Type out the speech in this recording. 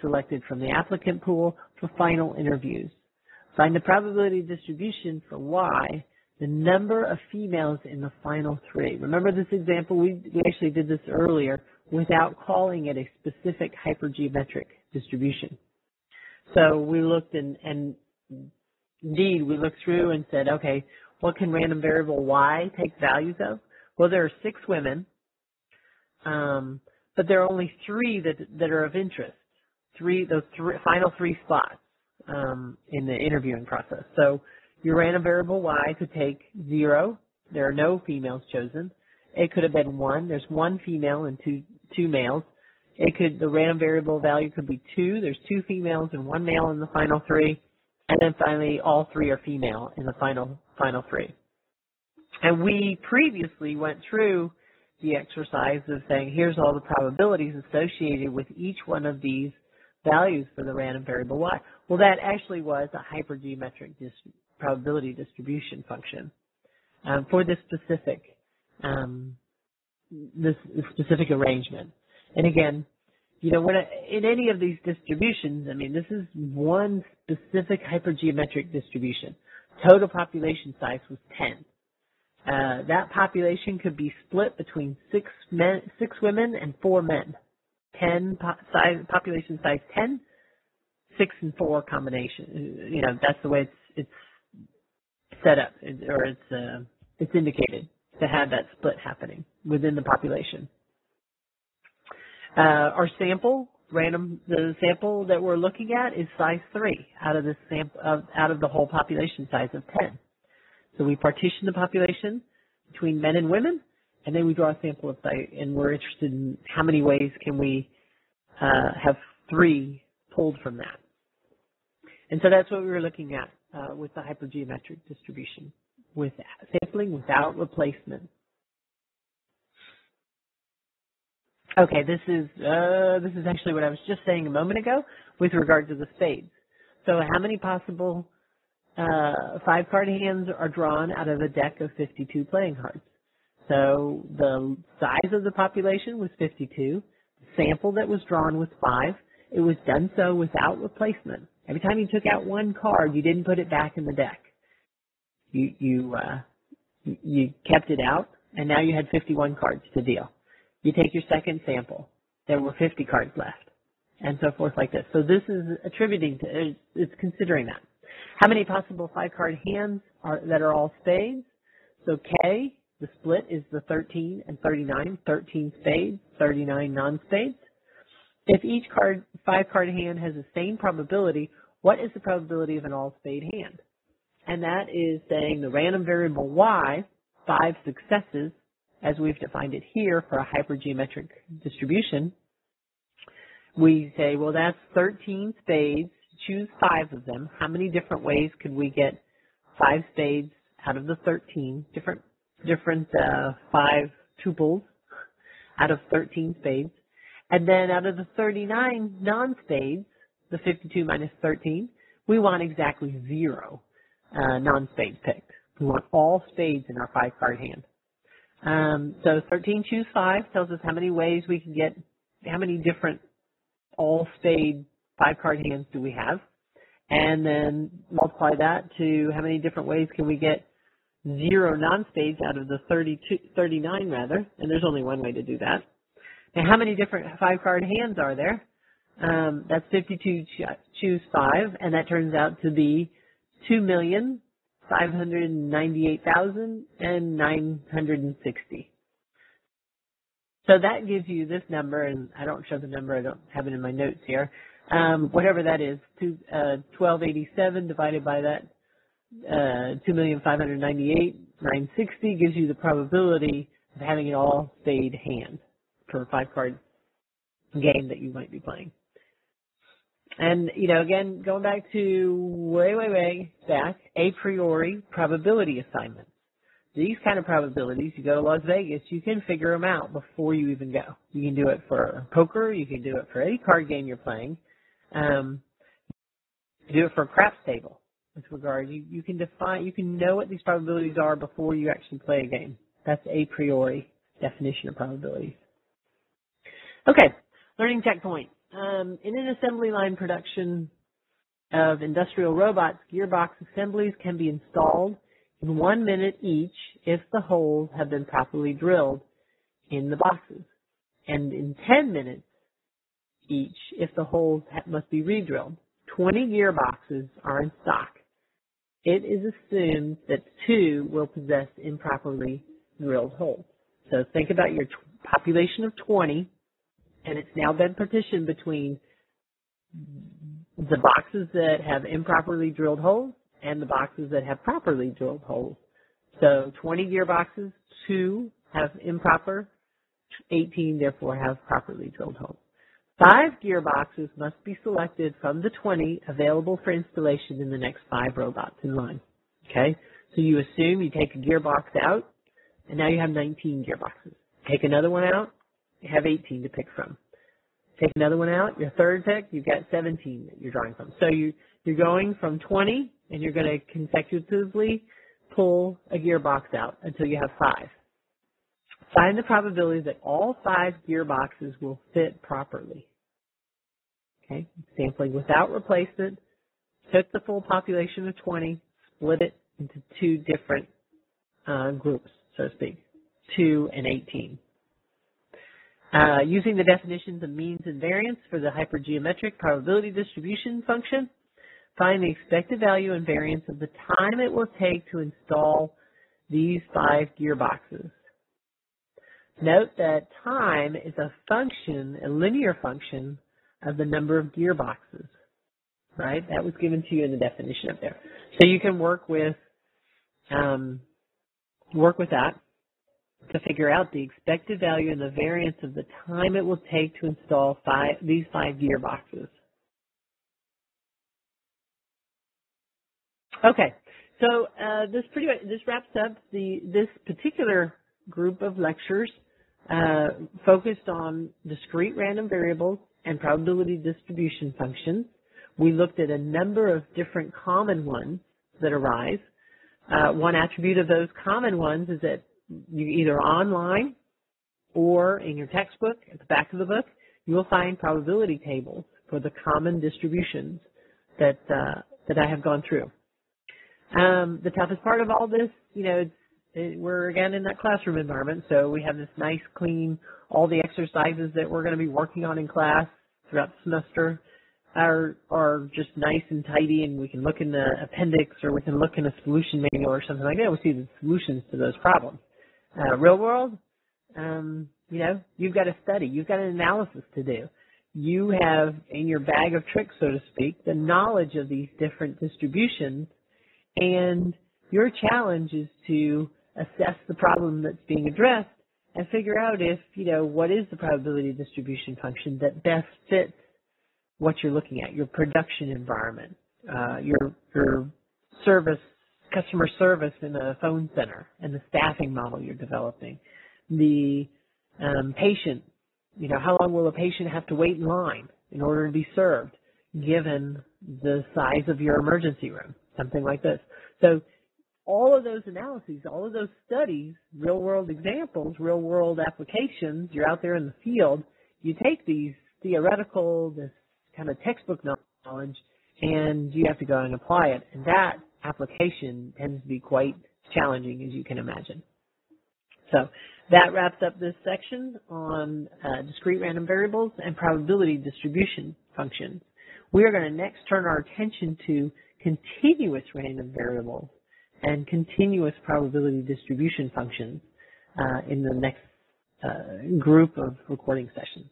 selected from the applicant pool for final interviews. Find the probability distribution for Y, the number of females in the final 3. Remember this example? We actually did this earlier without calling it a specific hypergeometric distribution. So we looked and indeed we looked through and said, okay, what can random variable Y take values of? Well, there are 6 women, but there are only 3 that are of interest. Those final 3 spots in the interviewing process. So your random variable Y could take 0. There are no females chosen. It could have been 1. There's 1 female and two males. The random variable value could be 2. There's 2 females and 1 male in the final 3. And then finally, all 3 are female in the final 3. And we previously went through the exercise of saying, here's all the probabilities associated with each one of these values for the random variable Y. Well, that actually was a hypergeometric probability distribution function for this specific arrangement. And again, you know, in any of these distributions, I mean, this is one specific hypergeometric distribution. Total population size was 10. That population could be split between 6 women and 4 men. Population size 10, 6 and 4 combination. You know, that's the way it's set up, or it's indicated to have that split happening within the population. Our sample, the sample that we're looking at is size 3 out of the whole population size of 10. So we partition the population between men and women, and then we draw a sample of size, and we're interested in how many ways can we have 3 pulled from that. And so that's what we were looking at with the hypergeometric distribution, with sampling without replacement. Okay, this is actually what I was just saying a moment ago with regard to the spades. So how many possible 5-card hands are drawn out of a deck of 52 playing cards? So the size of the population was 52. The sample that was drawn was 5. It was done so without replacement. Every time you took out 1 card, you didn't put it back in the deck. You kept it out, and now you had 51 cards to deal. You take your second sample. There were 50 cards left, and so forth like this. So this is attributing to, it's considering that. How many possible 5-card hands that are all spades? So K, the split is the 13 and 39, 13 spades, 39 non-spades. If each 5-card hand has the same probability, what is the probability of an all-spade hand? And that is saying the random variable Y, 5 successes, as we've defined it here for a hypergeometric distribution. We say, well, that's 13 spades. Choose 5 of them. How many different ways could we get 5 spades out of the 13? Different 5 tuples out of 13 spades. And then out of the 39 non-spades, the 52 minus 13, we want exactly 0 non-spades picked. We want all spades in our 5-card hand. So 13 choose 5 tells us how many ways we can get, how many different all-spade 5-card hands do we have, and then multiply that to how many different ways can we get 0 non-spades out of the 39 rather, and there's only one way to do that. Now how many different 5-card hands are there? That's 52 choose 5, and that turns out to be 2,598,960. So that gives you this number, and I don't show the number, I don't have it in my notes here. Whatever that is, 1287 divided by that 2,598,960 gives you the probability of having an all-spade hand for a 5-card game that you might be playing. And, you know, again, going back to way back, a priori probability assignments. These kind of probabilities, you go to Las Vegas, you can figure them out before you even go. You can do it for poker, you can do it for any card game you're playing. Do it for a craps table with regard. You can define, you can know what these probabilities are before you actually play a game. That's a priori definition of probabilities. Okay, learning checkpoint. in an assembly line production of industrial robots, gearbox assemblies can be installed in 1 minute each if the holes have been properly drilled in the boxes, and in 10 minutes each if the holes must be re-drilled. 20 gearboxes are in stock. It is assumed that 2 will possess improperly drilled holes. So think about your population of 20, and it's now been partitioned between the boxes that have improperly drilled holes and the boxes that have properly drilled holes. So 20 gearboxes, 2 have improper, 18 therefore have properly drilled holes. 5 gearboxes must be selected from the 20 available for installation in the next 5 robots in line. Okay, so you assume you take a gearbox out, and now you have 19 gearboxes. Take another one out, you have 18 to pick from. Take another one out, your third pick, you've got 17 that you're drawing from. So you're going from 20, and you're going to consecutively pull a gearbox out until you have 5. Find the probability that all 5 gearboxes will fit properly. Okay, sampling without replacement, took the full population of 20, split it into 2 different groups, so to speak, 2 and 18. Using the definitions of means and variance for the hypergeometric probability distribution function, find the expected value and variance of the time it will take to install these 5 gearboxes. Note that time is a function, a linear function, of the number of gearboxes, right? That was given to you in the definition up there. So you can work with that to figure out the expected value and the variance of the time it will take to install these 5 gearboxes. Okay, so this wraps up this particular group of lectures focused on discrete random variables and probability distribution functions. We looked at a number of different common ones that arise. One attribute of those common ones is that you either online or in your textbook at the back of the book, you will find probability tables for the common distributions that I have gone through. The toughest part of all this, we're again in that classroom environment, so we have this nice, clean, all the exercises that we're going to be working on in class throughout the semester are just nice and tidy, and we can look in the appendix or we can look in a solution manual or something like that. We see the solutions to those problems. Real world, you've got to study. You've got an analysis to do. You have in your bag of tricks, so to speak, the knowledge of these different distributions, and your challenge is to assess the problem that's being addressed and figure out if, what is the probability distribution function that best fits what you're looking at, your production environment, your customer service in a phone center, and the staffing model you're developing, the patient, how long will a patient have to wait in line in order to be served, given the size of your emergency room, something like this. So all of those analyses, all of those studies, real-world examples, real-world applications, you're out there in the field, you take these theoretical, this kind of textbook knowledge, and you have to go and apply it. And that application tends to be quite challenging, as you can imagine. So that wraps up this section on discrete random variables and probability distribution functions. We are going to next turn our attention to continuous random variables and continuous probability distribution functions in the next group of recording sessions.